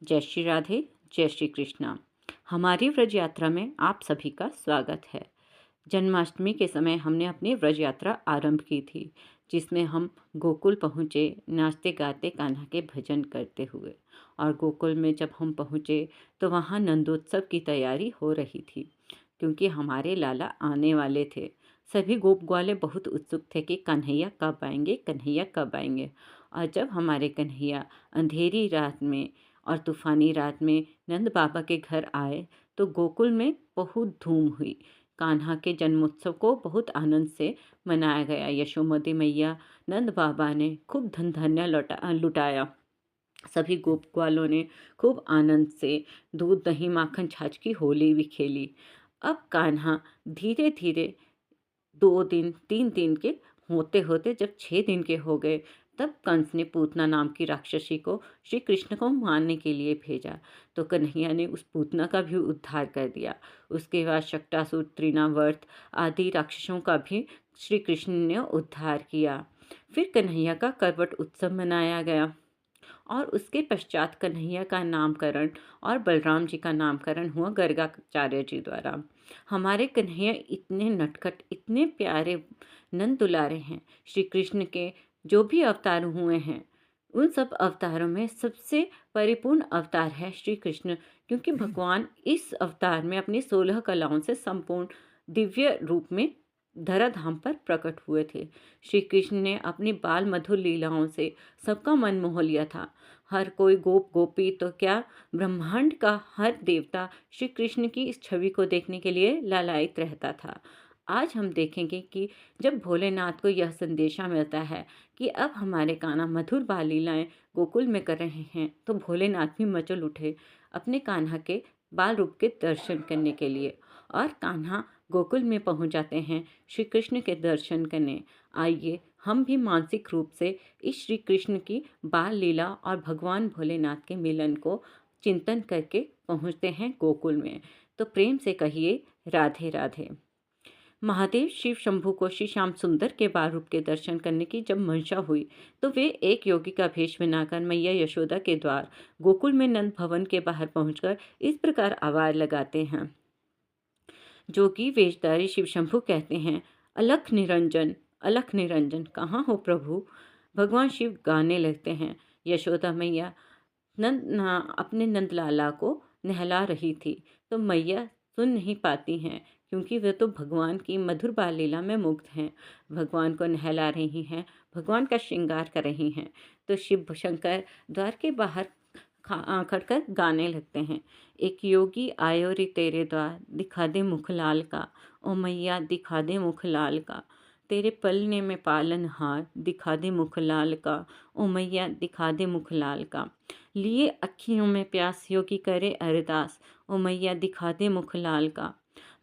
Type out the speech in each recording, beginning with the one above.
जय श्री राधे, जय श्री कृष्णा। हमारी व्रज यात्रा में आप सभी का स्वागत है। जन्माष्टमी के समय हमने अपनी व्रज यात्रा आरंभ की थी, जिसमें हम गोकुल पहुँचे नाचते गाते कान्हा के भजन करते हुए। और गोकुल में जब हम पहुँचे तो वहाँ नंदोत्सव की तैयारी हो रही थी, क्योंकि हमारे लाला आने वाले थे। सभी गोप ग्वाले बहुत उत्सुक थे कि कन्हैया कब आएंगे, कन्हैया कब आएंगे। और जब हमारे कन्हैया अंधेरी रात में और तूफानी रात में नंद बाबा के घर आए तो गोकुल में बहुत धूम हुई। कान्हा के जन्मोत्सव को बहुत आनंद से मनाया गया। यशोमती मैया, नंद बाबा ने खूब धन धान्य लुटाया। सभी गोप ग्वालों ने खूब आनंद से दूध दही माखन छाछ की होली भी खेली। अब कान्हा धीरे धीरे 2 दिन 3 दिन के होते होते जब 6 दिन के हो गए, तब कंस ने पूतना नाम की राक्षसी को श्री कृष्ण को मारने के लिए भेजा। तो कन्हैया ने उस पूतना का भी उद्धार कर दिया। उसके बाद शक्टासुर, तृणावर्त आदि राक्षसों का भी श्री कृष्ण ने उद्धार किया। फिर कन्हैया का करवट उत्सव मनाया गया और उसके पश्चात कन्हैया का नामकरण और बलराम जी का नामकरण हुआ गर्गाचार्य जी द्वारा। हमारे कन्हैया इतने नटखट, इतने प्यारे, नंद दुलारे हैं। श्री कृष्ण के जो भी अवतार हुए हैं, उन सब अवतारों में सबसे परिपूर्ण अवतार है श्री कृष्ण, क्योंकि भगवान इस अवतार में अपनी 16 कलाओं से संपूर्ण दिव्य रूप में धराधाम पर प्रकट हुए थे। श्री कृष्ण ने अपनी बाल मधुर लीलाओं से सबका मन मोह लिया था। हर कोई गोप गोपी तो क्या, ब्रह्मांड का हर देवता श्री कृष्ण की इस छवि को देखने के लिए लालायित रहता था। आज हम देखेंगे कि जब भोलेनाथ को यह संदेशा मिलता है कि अब हमारे कान्हा मधुर बाल लीलाएं गोकुल में कर रहे हैं, तो भोलेनाथ भी मचल उठे अपने कान्हा के बाल रूप के दर्शन करने के लिए। और कान्हा गोकुल में पहुंच जाते हैं श्री कृष्ण के दर्शन करने। आइए हम भी मानसिक रूप से इस श्री कृष्ण की बाल लीला और भगवान भोलेनाथ के मिलन को चिंतन करके पहुंचते हैं गोकुल में। तो प्रेम से कहिए राधे राधे। महादेव शिव शंभू को श्री श्याम सुंदर के बाल रूप के दर्शन करने की जब मंशा हुई, तो वे एक योगी का भेष बनाकर मैया यशोदा के द्वार गोकुल में नंद भवन के बाहर पहुंचकर इस प्रकार आवाज लगाते हैं। जोगी वेशधारी शिव शंभू कहते हैं, अलख निरंजन, अलख निरंजन कहाँ हो प्रभु। भगवान शिव गाने लगते हैं। यशोदा मैया अपने नंदलाला को नहला रही थी, तो मैया सुन नहीं पाती हैं, क्योंकि वे तो भगवान की मधुर बाल लीला में मुग्ध हैं। भगवान को नहला रही हैं, भगवान का श्रृंगार कर रही हैं। तो शिव शंकर द्वार के बाहर खड़कर गाने लगते हैं। एक योगी आयो रे तेरे द्वार, दिखा दे मुख लाल का, ओ मैया दिखा दे मुख लाल का। तेरे पलने में पालन हार, दिखा दे मुख लाल का, ओ मैया दिखा दे मुख लाल का। लिए अखियों में प्यास योगी करे अरदास, ओ मैया दिखा दे मुख लाल का।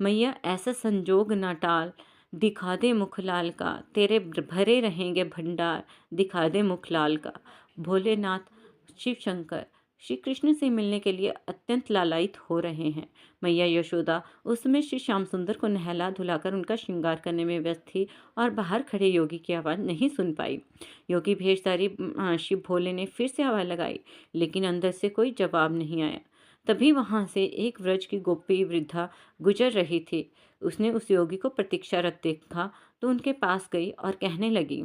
मैया ऐसा संजोग न टाल, दिखा दे मुख लाल का। तेरे भरे रहेंगे भंडार, दिखा दे मुख लाल का। भोलेनाथ शिव शंकर श्री कृष्ण से मिलने के लिए अत्यंत लालायित हो रहे हैं। मैया यशोदा उस समय श्री श्याम सुंदर को नहला धुलाकर उनका श्रृंगार करने में व्यस्त थी और बाहर खड़े योगी की आवाज़ नहीं सुन पाई। योगी भेषधारी शिव भोले ने फिर से आवाज़ लगाई, लेकिन अंदर से कोई जवाब नहीं आया। तभी वहां से एक व्रज की गोपी वृद्धा गुजर रही थी। उसने उस योगी को प्रतीक्षारत देखा तो उनके पास गई और कहने लगी,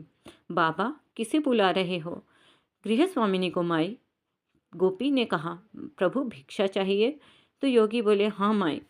बाबा किसे बुला रहे हो। गृह स्वामिनी को माई। गोपी ने कहा, प्रभु भिक्षा चाहिए। तो योगी बोले, हाँ माई।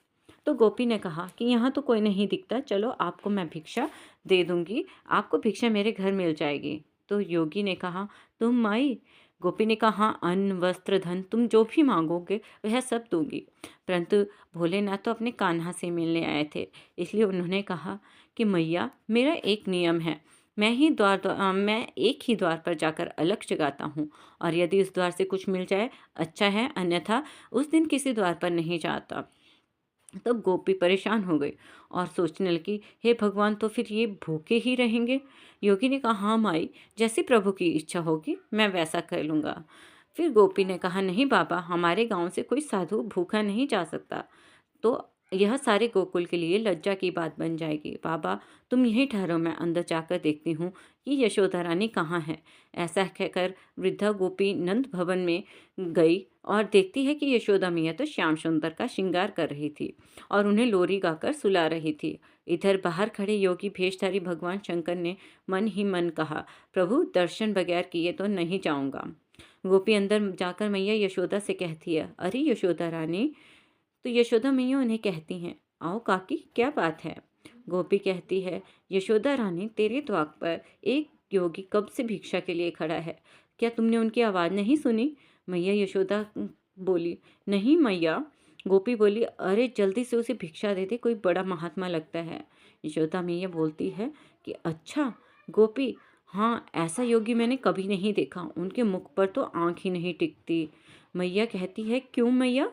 तो गोपी ने कहा कि यहाँ तो कोई नहीं दिखता, चलो आपको मैं भिक्षा दे दूंगी, आपको भिक्षा मेरे घर मिल जाएगी। तो योगी ने कहा, तुम माई। गोपी ने कहा, हाँ, अन्न वस्त्र धन तुम जो भी मांगोगे वह सब दूंगी। परंतु भोलेनाथ तो अपने कान्हा से मिलने आए थे, इसलिए उन्होंने कहा कि मैया मेरा एक नियम है, मैं एक ही द्वार पर जाकर अलग जगाता हूँ, और यदि उस द्वार से कुछ मिल जाए अच्छा है, अन्यथा उस दिन किसी द्वार पर नहीं जाता। तो गोपी परेशान हो गई और सोचने लगी, हे भगवान, तो फिर ये भूखे ही रहेंगे। योगी ने कहा, हाँ माई, जैसी प्रभु की इच्छा होगी मैं वैसा कर लूँगा। फिर गोपी ने कहा, नहीं बाबा, हमारे गांव से कोई साधु भूखा नहीं जा सकता, तो यह सारे गोकुल के लिए लज्जा की बात बन जाएगी। बाबा, तुम यहीं ठहरो, मैं अंदर जाकर देखती हूँ कि यशोदा रानी कहाँ है। ऐसा कहकर वृद्धा गोपी नंद भवन में गई और देखती है कि यशोदा मैया तो श्याम सुंदर का श्रृंगार कर रही थी और उन्हें लोरी गाकर सुला रही थी। इधर बाहर खड़े योगी भेषधारी भगवान शंकर ने मन ही मन कहा, प्रभु, दर्शन बगैर किए तो नहीं जाऊंगा। गोपी अंदर जाकर मैया यशोदा से कहती है, अरे यशोदा रानी। तो यशोदा मैया उन्हें कहती हैं, आओ काकी, क्या बात है। गोपी कहती है, यशोदा रानी, तेरे द्वार पर एक योगी कब से भिक्षा के लिए खड़ा है, क्या तुमने उनकी आवाज़ नहीं सुनी। मैया यशोदा बोली, नहीं मैया। गोपी बोली, अरे जल्दी से उसे भिक्षा दे दे, कोई बड़ा महात्मा लगता है। यशोदा मैया बोलती है कि अच्छा। गोपी, हाँ, ऐसा योगी मैंने कभी नहीं देखा, उनके मुख पर तो आंख ही नहीं टिकती। मैया कहती है, क्यों मैया।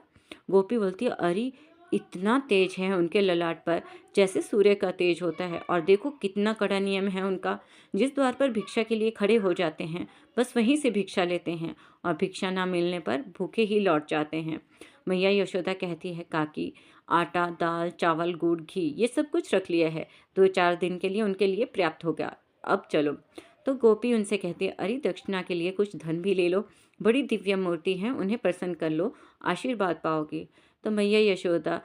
गोपी बोलती है, अरे इतना तेज है उनके ललाट पर, जैसे सूर्य का तेज होता है, और देखो कितना कड़ा नियम है उनका। जिस द्वार पर भिक्षा के लिए खड़े हो जाते हैं बस वहीं से भिक्षा लेते हैं और भिक्षा ना मिलने पर भूखे ही लौट जाते हैं। मैया यशोदा कहती है, काकी, आटा, दाल, चावल, गुड़, घी ये सब कुछ रख लिया है, 2-4 दिन के लिए उनके लिए पर्याप्त हो गया, अब चलो। तो गोपी उनसे कहती है, अरे दक्षिणा के लिए कुछ धन भी ले लो, बड़ी दिव्य मूर्ति हैं, उन्हें प्रसन्न कर लो, आशीर्वाद पाओगे। तो मैया यशोदा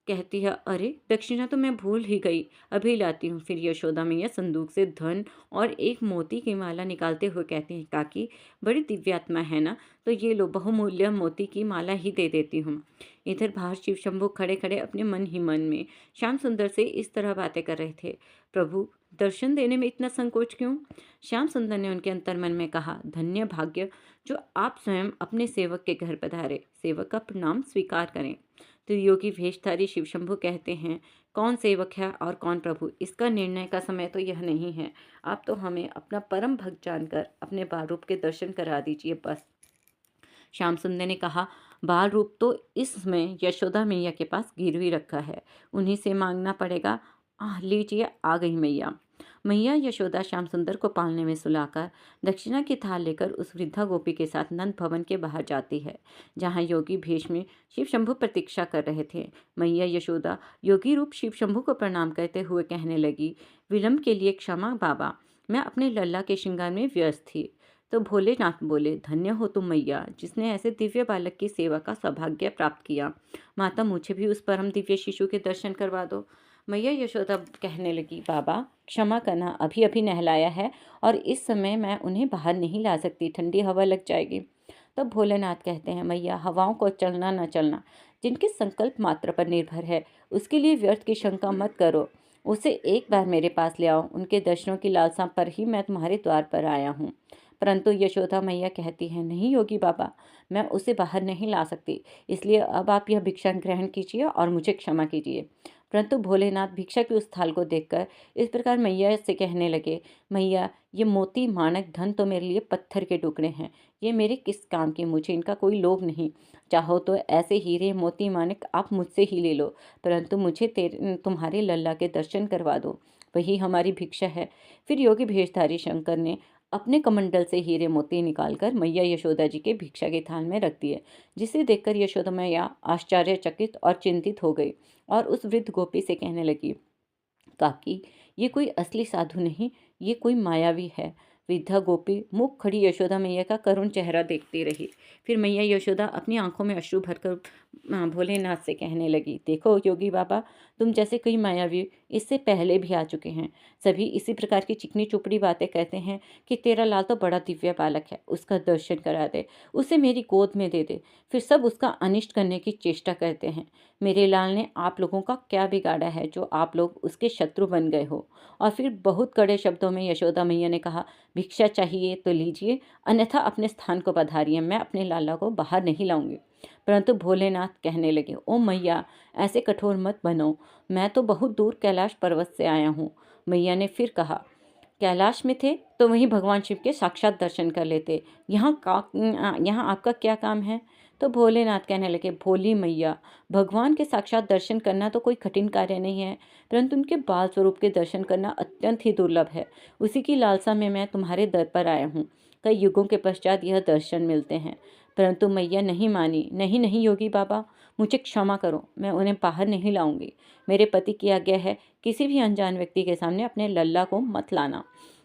कहती है, अरे दक्षिणा तो मैं भूल ही गई, अभी लाती हूँ। फिर यशोदा मैया संदूक से धन और एक मोती की माला निकालते हुए कहती हैं, काकी, बड़ी दिव्यात्मा है ना, तो ये लो, बहुमूल्य मोती की माला ही दे देती हूँ। इधर बाहर शिव शंभू खड़े खड़े अपने मन ही मन में श्याम सुंदर से इस तरह बातें कर रहे थे, प्रभु, दर्शन देने में इतना संकोच क्यों। श्याम सुंदर ने उनके अंतर्मन में कहा, धन्य भाग्य जो आप स्वयं अपने सेवक के घर पधारे, सेवक का प्रणाम स्वीकार करें। तो योगी भेषधारी शिव शंभू कहते हैं, कौन सेवक है और कौन प्रभु, इसका निर्णय का समय तो यह नहीं है, आप तो हमें अपना परम भक्त जानकर अपने बाल रूप के दर्शन करा दीजिए बस। श्याम सुंदर ने कहा, बाल रूप तो इसमें यशोदा मैया के पास गिरवी रखा है, उन्हीं से मांगना पड़ेगा। लीजिए, आ गई मैया। मैया यशोदा श्याम सुंदर को पालने में सुलाकर दक्षिणा की थाल लेकर उस वृद्धा गोपी के साथ नंद भवन के बाहर जाती है, जहाँ योगी भेष में शिव शंभू प्रतीक्षा कर रहे थे। मैया यशोदा योगी रूप शिव शंभू को प्रणाम करते हुए कहने लगी, विलंब के लिए क्षमा बाबा, मैं अपने लल्ला के श्रृंगार में व्यस्त थी। तो भोलेनाथ बोले, धन्य हो तुम मैया, जिसने ऐसे दिव्य बालक की सेवा का सौभाग्य प्राप्त किया। माता, मुझे भी उस परम दिव्य शिशु के दर्शन करवा दो। मैया यशोदा कहने लगी, बाबा क्षमा करना, अभी अभी नहलाया है और इस समय मैं उन्हें बाहर नहीं ला सकती, ठंडी हवा लग जाएगी। तब भोलेनाथ कहते हैं, मैया, हवाओं को चलना न चलना जिनके संकल्प मात्र पर निर्भर है, उसके लिए व्यर्थ की शंका मत करो, उसे एक बार मेरे पास ले आओ, उनके दर्शनों की लालसा पर ही मैं तुम्हारे द्वार पर आया हूँ। परंतु यशोदा मैया कहती है, नहीं योगी बाबा, मैं उसे बाहर नहीं ला सकती, इसलिए अब आप यह भिक्षा ग्रहण कीजिए और मुझे क्षमा कीजिए। परंतु भोलेनाथ भिक्षा की उस थाल को देखकर इस प्रकार मैया से कहने लगे, मैया, ये मोती, माणक, धन तो मेरे लिए पत्थर के टुकड़े हैं, ये मेरे किस काम के, मुझे इनका कोई लोभ नहीं। चाहो तो ऐसे हीरे, मोती, माणक आप मुझसे ही ले लो, परंतु मुझे तुम्हारे लल्ला के दर्शन करवा दो, वही हमारी भिक्षा है। फिर योगी भेषधारी शंकर ने अपने कमंडल से हीरे मोती निकालकर मैया यशोदा जी के भिक्षा के थाल में रख दिए, जिसे देखकर यशोदा मैया आश्चर्यचकित और चिंतित हो गई और उस वृद्ध गोपी से कहने लगी, काकी, ये कोई असली साधु नहीं, ये कोई मायावी है। वृद्धा गोपी मुख खड़ी यशोदा मैया का करुण चेहरा देखती रही। फिर मैया यशोदा अपनी आंखों में अश्रु भरकर भोलेनाथ से कहने लगी, देखो योगी बाबा, तुम जैसे कई मायावी इससे पहले भी आ चुके हैं, सभी इसी प्रकार की चिकनी चुपड़ी बातें कहते हैं कि तेरा लाल तो बड़ा दिव्य बालक है, उसका दर्शन करा दे, उसे मेरी गोद में दे दे। फिर सब उसका अनिष्ट करने की चेष्टा करते हैं। मेरे लाल ने आप लोगों का क्या बिगाड़ा है जो आप लोग उसके शत्रु बन गए हो। और फिर बहुत कड़े शब्दों में यशोदा मैया ने कहा, भिक्षा चाहिए तो लीजिए, अन्यथा अपने स्थान को पधारिए, मैं अपने लाला को बाहर नहीं लाऊंगी। परंतु भोलेनाथ कहने लगे, ओ मैया, ऐसे कठोर मत बनो, मैं तो बहुत दूर कैलाश पर्वत से आया हूँ। मैया ने फिर कहा, कैलाश में थे तो वहीं भगवान शिव के साक्षात दर्शन कर लेते, यहाँ आपका क्या काम है। तो भोलेनाथ कहने लगे, भोली मैया, भगवान के साक्षात दर्शन करना तो कोई कठिन कार्य नहीं है, परंतु उनके बाल स्वरूप के दर्शन करना अत्यंत ही दुर्लभ है। उसी की लालसा में मैं तुम्हारे दर पर आया हूँ। कई युगों के पश्चात यह दर्शन मिलते हैं। परंतु मैया नहीं मानी। नहीं नहीं योगी बाबा, मुझे क्षमा करो, मैं उन्हें बाहर नहीं लाऊंगी। मेरे पति की आज्ञा है, किसी भी अनजान व्यक्ति के सामने अपने लल्ला को मत लाना।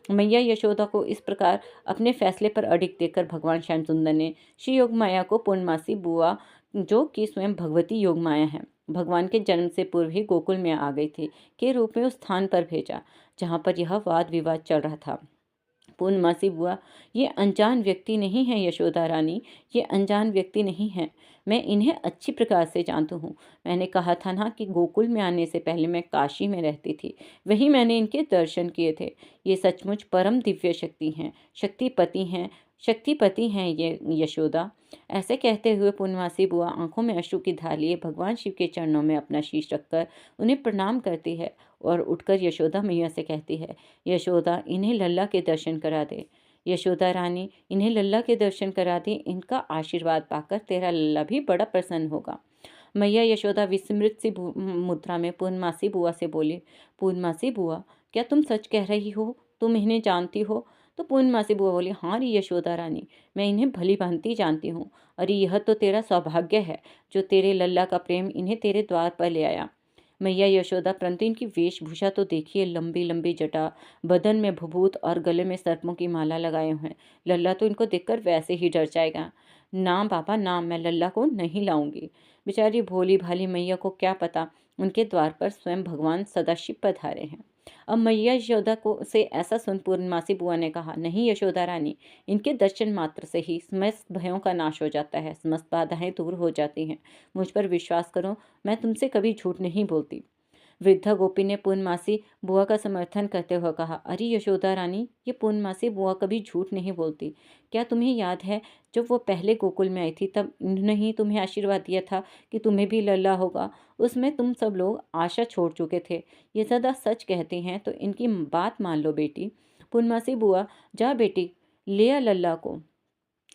मैया यशोदा को इस प्रकार अपने फैसले पर अडिग देखकर भगवान श्याम सुंदर ने श्री योग माया को पूर्णमासी बुआ, जो कि स्वयं भगवती योग माया है, भगवान के जन्म से पूर्व ही गोकुल में आ गई थी, के रूप में उस स्थान पर भेजा जहाँ पर यह वाद विवाद चल रहा था। पूर्णमासी बुआ, ये अनजान व्यक्ति नहीं है यशोदा रानी, ये अनजान व्यक्ति नहीं है। मैं इन्हें अच्छी प्रकार से जानता हूँ। मैंने कहा था ना कि गोकुल में आने से पहले मैं काशी में रहती थी, वहीं मैंने इनके दर्शन किए थे। ये सचमुच परम दिव्य शक्ति हैं, शक्तिपति हैं ये यशोदा। ऐसे कहते हुए पूर्णमासी बुआ आंखों में अश्रु की धार लिए भगवान शिव के चरणों में अपना शीश रखकर उन्हें प्रणाम करती है और उठकर यशोदा मैया से कहती है, यशोदा इन्हें लल्ला के दर्शन करा दे। यशोदा रानी इन्हें लल्ला के दर्शन करा दे, इनका आशीर्वाद पाकर तेरा लल्ला भी बड़ा प्रसन्न होगा। मैया यशोदा विस्मृत सी मुद्रा में पूर्णमासी बुआ से बोली, पूर्णमासी बुआ, क्या तुम सच कह रही हो? तुम इन्हें जानती हो? तो पूर्णमासी बुआ बोली, हाँ री यशोदा रानी, मैं इन्हें भली भांति जानती हूँ। अरे यह तो तेरा सौभाग्य है जो तेरे लल्ला का प्रेम इन्हें तेरे द्वार पर ले आया। मैया यशोदा, परंतु इनकी वेशभूषा तो देखिए, लंबी लंबी जटा, बदन में भभूत और गले में सर्पों की माला लगाए हुए हैं। लल्ला तो इनको देखकर वैसे ही डर जाएगा। ना बाबा ना, मैं लल्ला को नहीं लाऊंगी। बेचारी भोली भाली मैया को क्या पता उनके द्वार पर स्वयं भगवान सदाशिव पधारे हैं। अब मैया यशोदा को से ऐसा सुन पूर्णमासी बुआ ने कहा, नहीं यशोदा रानी, इनके दर्शन मात्र से ही समस्त भयों का नाश हो जाता है, समस्त बाधाएं दूर हो जाती हैं। मुझ पर विश्वास करो, मैं तुमसे कभी झूठ नहीं बोलती। वृद्धा गोपी ने पूर्णमासी बुआ का समर्थन करते हुए कहा, अरे यशोदा रानी, ये पूर्णमासी बुआ कभी झूठ नहीं बोलती। क्या तुम्हें याद है जब वो पहले गोकुल में आई थी तब इन्होंने ही तुम्हें आशीर्वाद दिया था कि तुम्हें भी लल्ला होगा? उसमें तुम सब लोग आशा छोड़ चुके थे। ये सदा सच कहते हैं तो इनकी बात मान लो बेटी। पूर्णमासी बुआ, जा बेटी, ले आ लल्ला को।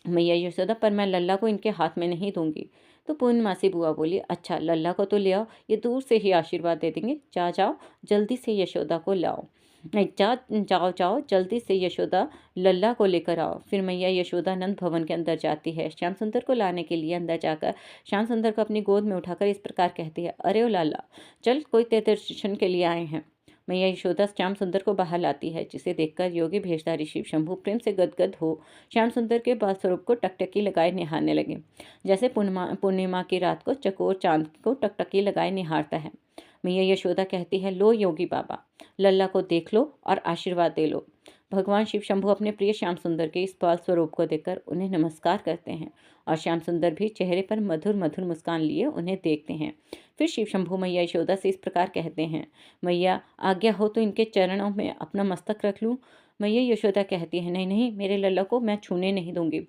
मैया यशोदा, पर मैं लल्ला को इनके हाथ में नहीं दूंगी। तो पूर्णमासी बुआ बोली, अच्छा लल्ला को तो ले आओ, ये दूर से ही आशीर्वाद दे देंगे। जा जाओ जल्दी से यशोदा को लाओ। नहीं, जाओ जाओ जल्दी से यशोदा लल्ला को लेकर आओ। फिर मैया यशोदा नंद भवन के अंदर जाती है। श्याम सुंदर को लाने के लिए अंदर जाकर श्याम सुंदर को अपनी गोद में उठाकर इस प्रकार कहती है, अरे ओ लाला, चल कोई तेरे दर्शन के लिए आए हैं। मैया यशोदा श्याम सुंदर को बाहर लाती है, जिसे देखकर योगी भेषधारी शिव शंभू प्रेम से गदगद हो श्याम सुंदर के बाल स्वरूप को टकटकी लगाए निहारने लगे, जैसे पूर्णिमा की रात को चकोर चांद को टकटकी लगाए निहारता है। मैया यशोदा कहती है, लो योगी बाबा, लल्ला को देख लो और आशीर्वाद दे लो। भगवान शिव शंभू अपने प्रिय श्याम सुंदर के इस बाल स्वरूप को देखकर उन्हें नमस्कार करते हैं और श्याम सुंदर भी चेहरे पर मधुर मधुर मुस्कान लिए उन्हें देखते हैं। फिर शिव शंभू मैया यशोदा से इस प्रकार कहते हैं, मैया आज्ञा हो तो इनके चरणों में अपना मस्तक रख लूं। मैया यशोदा कहती है, नहीं नहीं, मेरे लल्ला को मैं छूने नहीं दूंगी।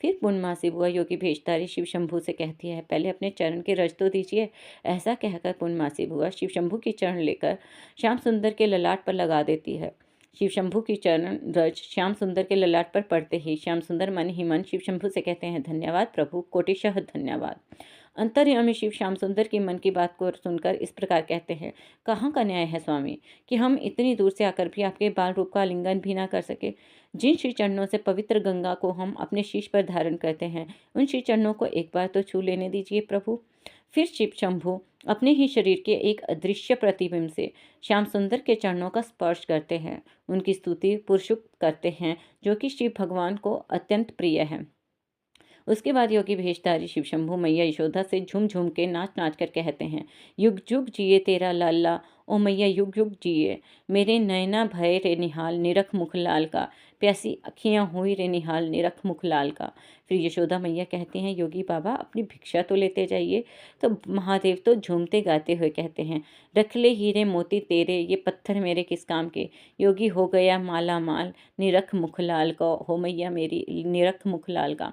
फिर पूर्णमासी बुआ योगी भेषधारी शिव शंभू से कहती है, पहले अपने चरण के रज तो दीजिए। ऐसा कहकर पूर्णमासी बुआ शिव शंभू की चरण लेकर श्याम सुंदर के ललाट पर लगा देती है। शिव शंभू की चरण रज श्याम सुंदर के ललाट पर पड़ते ही श्याम सुंदर मन ही मन शिव शंभू से कहते हैं, धन्यवाद प्रभु, कोटिशः धन्यवाद। अंतर्यामी शिव श्याम सुंदर की मन की बात को सुनकर इस प्रकार कहते हैं, कहाँ का न्याय है स्वामी कि हम इतनी दूर से आकर भी आपके बाल रूप का आलिंगन भी ना कर सके। जिन श्री चरणों से पवित्र गंगा को हम अपने शीश पर धारण करते हैं, उन श्री चरणों को एक बार तो छू लेने दीजिए प्रभु। फिर शिव शंभू अपने ही शरीर के एक अदृश्य प्रतिबिंब से श्याम सुंदर के चरणों का स्पर्श करते हैं, उनकी स्तुति पुरशुक्त करते हैं, जो कि शिव भगवान को अत्यंत प्रिय है। उसके बाद योगी भेषधारी शिव शंभू मैया यशोदा से झूम झूम के नाच नाच कर कहते हैं, युग युग जिए तेरा लाला, ओ मैया युग युग जिए। मेरे नैना भय रे निहाल निरख मुख लाल का, प्यासी अखियाँ हुई रे निहाल निरख मुख लाल का। फिर यशोदा मैया कहती हैं, योगी बाबा अपनी भिक्षा तो लेते जाइए। तो महादेव तो झूमते गाते हुए कहते हैं, रख ले हीरे मोती तेरे, ये पत्थर मेरे किस काम के। योगी हो गया माला माल, निरख मुख लाल का, हो मैया मेरी निरख मुख लाल का।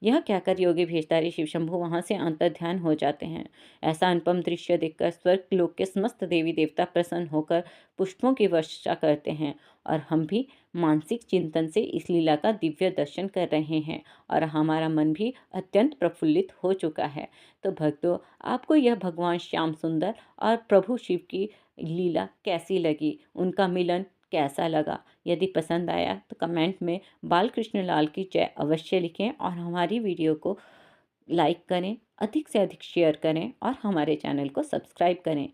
यह कहकर योगी भेषधारी शिव शंभू वहां से अंतर्ध्यान हो जाते हैं। ऐसा अनुपम दृश्य देखकर स्वर्ग लोक के समस्त देवी देवता प्रसन्न होकर पुष्पों की वर्षा करते हैं और हम भी मानसिक चिंतन से इस लीला का दिव्य दर्शन कर रहे हैं और हमारा मन भी अत्यंत प्रफुल्लित हो चुका है। तो भक्तों, आपको यह भगवान श्याम सुंदर और प्रभु शिव की लीला कैसी लगी? उनका मिलन कैसा लगा। यदि पसंद आया तो कमेंट में बाल कृष्ण लाल की जय अवश्य लिखें और हमारी वीडियो को लाइक करें, अधिक से अधिक शेयर करें और हमारे चैनल को सब्सक्राइब करें।